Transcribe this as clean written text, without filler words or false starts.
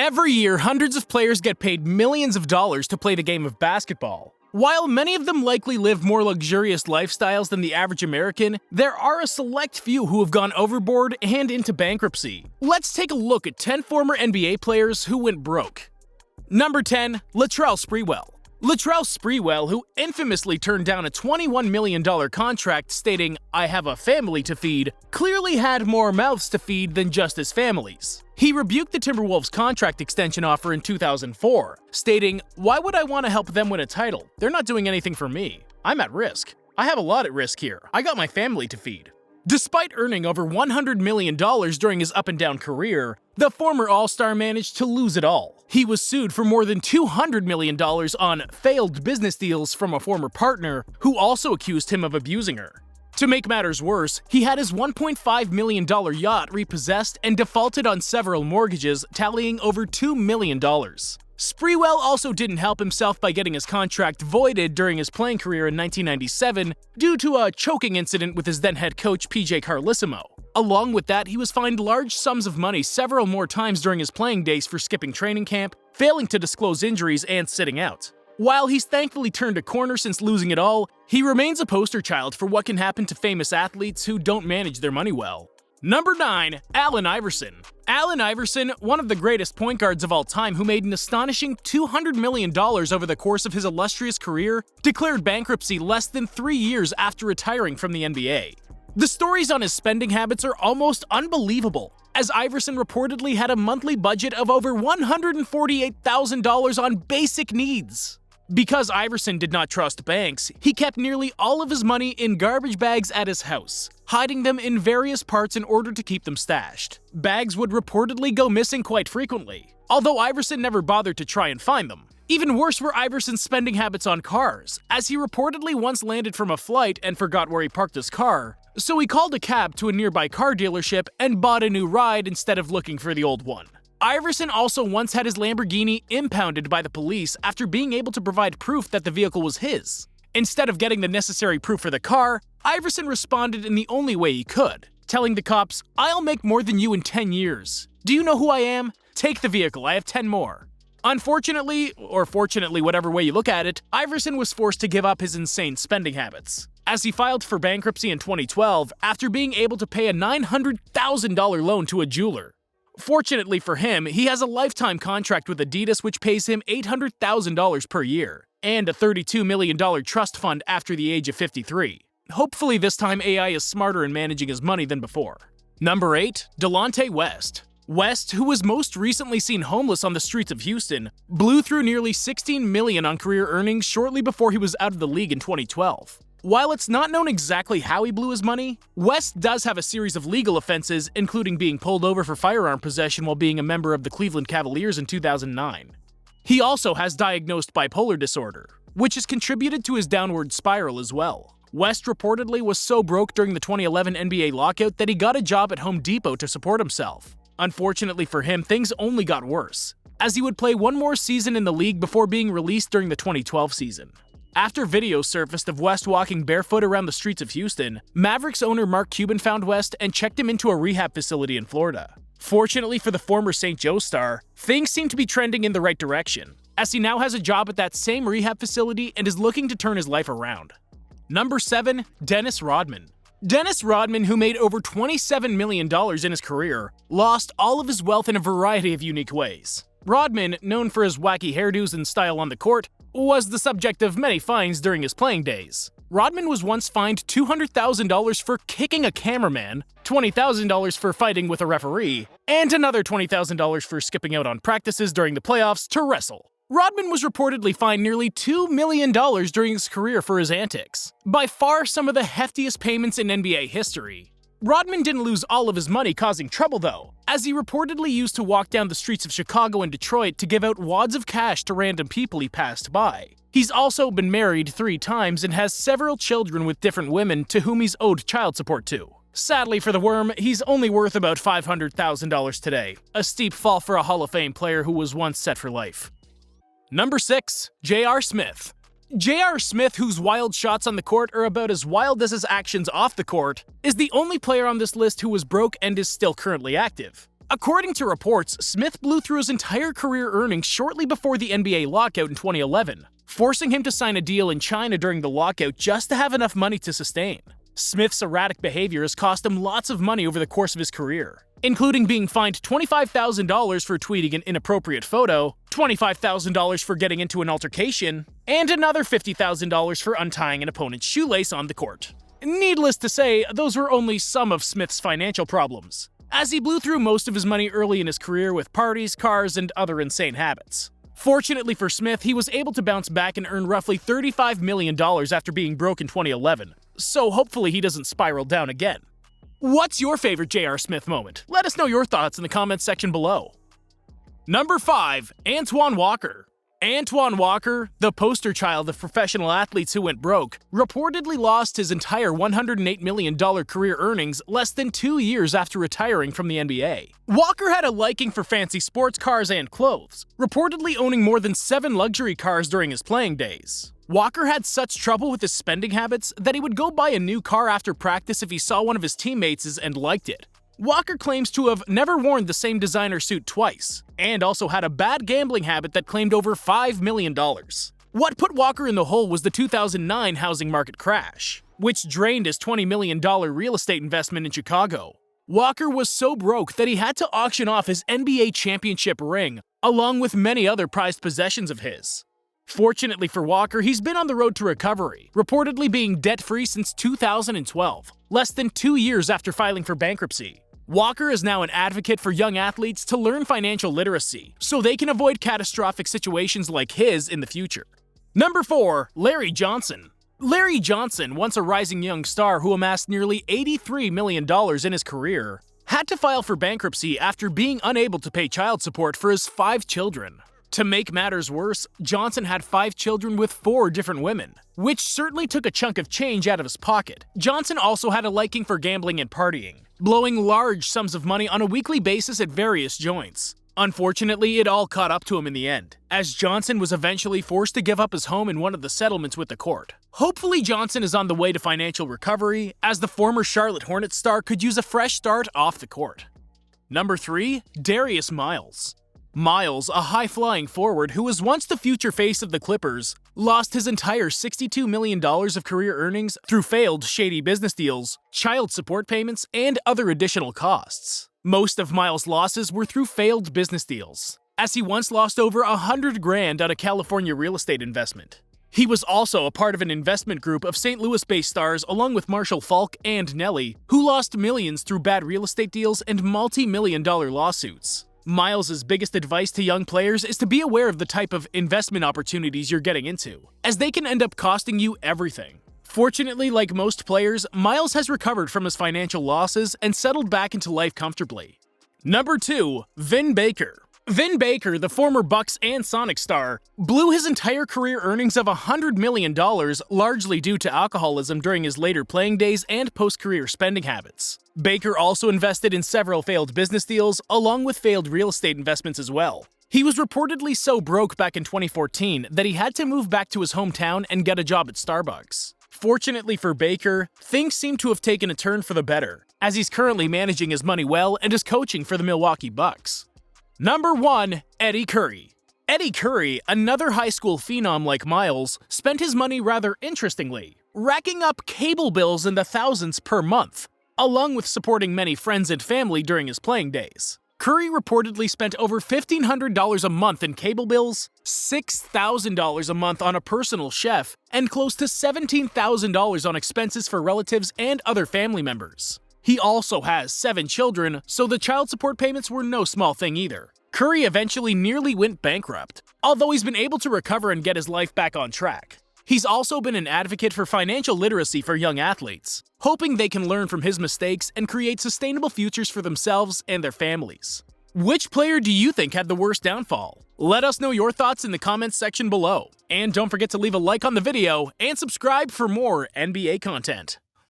Every year, hundreds of players get paid millions of dollars to play the game of basketball. While many of them likely live more luxurious lifestyles than the average American, there are a select few who have gone overboard and into bankruptcy. Let's take a look at 10 former NBA players who went broke. Number 10. LATRELL SPREWELL. LATRELL SPREWELL, who infamously turned down a $21 million contract stating, "I have a family to feed," clearly had more mouths to feed than just his family's. He rebuked the Timberwolves' contract extension offer in 2004, stating, "Why would I want to help them win a title? They're not doing anything for me. I'm at risk. I have a lot at risk here. I got my family to feed." Despite earning over $100 million during his up-and-down career, the former All-Star managed to lose it all. He was sued for more than $200 million on failed business deals from a former partner who also accused him of abusing her. To make matters worse, he had his $1.5 million yacht repossessed and defaulted on several mortgages, tallying over $2 million. Sprewell also didn't help himself by getting his contract voided during his playing career in 1997 due to a choking incident with his then head coach PJ Carlissimo. Along with that, he was fined large sums of money several more times during his playing days for skipping training camp, failing to disclose injuries, and sitting out. While he's thankfully turned a corner since losing it all, he remains a poster child for what can happen to famous athletes who don't manage their money well. Number 9. Allen Iverson. Allen Iverson, one of the greatest point guards of all time who made an astonishing $200 million over the course of his illustrious career, declared bankruptcy less than 3 years after retiring from the NBA. The stories on his spending habits are almost unbelievable, as Iverson reportedly had a monthly budget of over $148,000 on basic needs. Because Iverson did not trust banks, he kept nearly all of his money in garbage bags at his house, hiding them in various parts in order to keep them stashed. Bags would reportedly go missing quite frequently, although Iverson never bothered to try and find them. Even worse were Iverson's spending habits on cars, as he reportedly once landed from a flight and forgot where he parked his car, so he called a cab to a nearby car dealership and bought a new ride instead of looking for the old one. Iverson also once had his Lamborghini impounded by the police after being able to provide proof that the vehicle was his. Instead of getting the necessary proof for the car, Iverson responded in the only way he could, telling the cops, "I'll make more than you in 10 years. Do you know who I am? Take the vehicle, I have 10 more. Unfortunately, or fortunately, whatever way you look at it, Iverson was forced to give up his insane spending habits, as he filed for bankruptcy in 2012 after being able to pay a $900,000 loan to a jeweler. Fortunately for him, he has a lifetime contract with Adidas which pays him $800,000 per year, and a $32 million trust fund after the age of 53. Hopefully this time AI is smarter in managing his money than before. Number 8. Delonte West. West, who was most recently seen homeless on the streets of Houston, blew through nearly $16 million on career earnings shortly before he was out of the league in 2012. While it's not known exactly how he blew his money, West does have a series of legal offenses, including being pulled over for firearm possession while being a member of the Cleveland Cavaliers in 2009. He also has diagnosed bipolar disorder, which has contributed to his downward spiral as well. West reportedly was so broke during the 2011 NBA lockout that he got a job at Home Depot to support himself. Unfortunately for him, things only got worse, as he would play one more season in the league before being released during the 2012 season. After videos surfaced of West walking barefoot around the streets of Houston, Mavericks owner Mark Cuban found West and checked him into a rehab facility in Florida. Fortunately for the former St. Joe star, things seem to be trending in the right direction, as he now has a job at that same rehab facility and is looking to turn his life around. Number 7. Dennis Rodman. Dennis Rodman, who made over $27 million in his career, lost all of his wealth in a variety of unique ways. Rodman, known for his wacky hairdos and style on the court, was the subject of many fines during his playing days. Rodman was once fined $200,000 for kicking a cameraman, $20,000 for fighting with a referee, and another $20,000 for skipping out on practices during the playoffs to wrestle. Rodman was reportedly fined nearly $2 million during his career for his antics, by far some of the heftiest payments in NBA history. Rodman didn't lose all of his money causing trouble though, as he reportedly used to walk down the streets of Chicago and Detroit to give out wads of cash to random people he passed by. He's also been married 3 times and has several children with different women to whom he's owed child support to. Sadly for the worm, he's only worth about $500,000 today, a steep fall for a Hall of Fame player who was once set for life. Number 6. J.R. Smith. J.R. Smith, whose wild shots on the court are about as wild as his actions off the court, is the only player on this list who was broke and is still currently active. According to reports, Smith blew through his entire career earnings shortly before the NBA lockout in 2011, forcing him to sign a deal in China during the lockout just to have enough money to sustain. Smith's erratic behavior has cost him lots of money over the course of his career, including being fined $25,000 for tweeting an inappropriate photo, $25,000 for getting into an altercation, and another $50,000 for untying an opponent's shoelace on the court. Needless to say, those were only some of Smith's financial problems, as he blew through most of his money early in his career with parties, cars, and other insane habits. Fortunately for Smith, he was able to bounce back and earn roughly $35 million after being broke in 2011, so hopefully he doesn't spiral down again. What's your favorite J.R. Smith moment? Let us know your thoughts in the comments section below. Number 5. Antoine Walker. Antoine Walker, the poster child of professional athletes who went broke, reportedly lost his entire $108 million career earnings less than 2 years after retiring from the NBA. Walker had a liking for fancy sports cars and clothes, reportedly owning more than 7 luxury cars during his playing days. Walker had such trouble with his spending habits that he would go buy a new car after practice if he saw one of his teammates' and liked it. Walker claims to have never worn the same designer suit twice, and also had a bad gambling habit that claimed over $5 million. What put Walker in the hole was the 2009 housing market crash, which drained his $20 million real estate investment in Chicago. Walker was so broke that he had to auction off his NBA championship ring, along with many other prized possessions of his. Fortunately for Walker, he's been on the road to recovery, reportedly being debt-free since 2012, less than 2 years after filing for bankruptcy. Walker is now an advocate for young athletes to learn financial literacy so they can avoid catastrophic situations like his in the future. Number 4. Larry Johnson. Larry Johnson, once a rising young star who amassed nearly $83 million in his career, had to file for bankruptcy after being unable to pay child support for his 5 children. To make matters worse, Johnson had 5 children with 4 different women, which certainly took a chunk of change out of his pocket. Johnson also had a liking for gambling and partying, blowing large sums of money on a weekly basis at various joints. Unfortunately, it all caught up to him in the end, as Johnson was eventually forced to give up his home in one of the settlements with the court. Hopefully Johnson is on the way to financial recovery, as the former Charlotte Hornets star could use a fresh start off the court. Number 3. Darius Miles. Miles, a high-flying forward who was once the future face of the Clippers, lost his entire $62 million of career earnings through failed shady business deals, child support payments, and other additional costs. Most of Miles' losses were through failed business deals, as he once lost over $100,000 on a California real estate investment. He was also a part of an investment group of St. Louis-based stars along with Marshall Faulk and Nelly, who lost millions through bad real estate deals and multi-million-dollar lawsuits. Miles' biggest advice to young players is to be aware of the type of investment opportunities you're getting into, as they can end up costing you everything. Fortunately, like most players, Miles has recovered from his financial losses and settled back into life comfortably. Number 2. Vin Baker. Vin Baker, the former Bucks and Sonics star, blew his entire career earnings of $100 million largely due to alcoholism during his later playing days and post-career spending habits. Baker also invested in several failed business deals, along with failed real estate investments as well. He was reportedly so broke back in 2014 that he had to move back to his hometown and get a job at Starbucks. Fortunately for Baker, things seem to have taken a turn for the better, as he's currently managing his money well and is coaching for the Milwaukee Bucks. Number 1. Eddie Curry. Eddie Curry, another high school phenom like Miles, spent his money rather interestingly, racking up cable bills in the thousands per month, along with supporting many friends and family during his playing days. Curry reportedly spent over $1,500 a month in cable bills, $6,000 a month on a personal chef, and close to $17,000 on expenses for relatives and other family members. He also has 7 children, so the child support payments were no small thing either. Curry eventually nearly went bankrupt, although he's been able to recover and get his life back on track. He's also been an advocate for financial literacy for young athletes, hoping they can learn from his mistakes and create sustainable futures for themselves and their families. Which player do you think had the worst downfall? Let us know your thoughts in the comments section below. And don't forget to leave a like on the video and subscribe for more NBA content.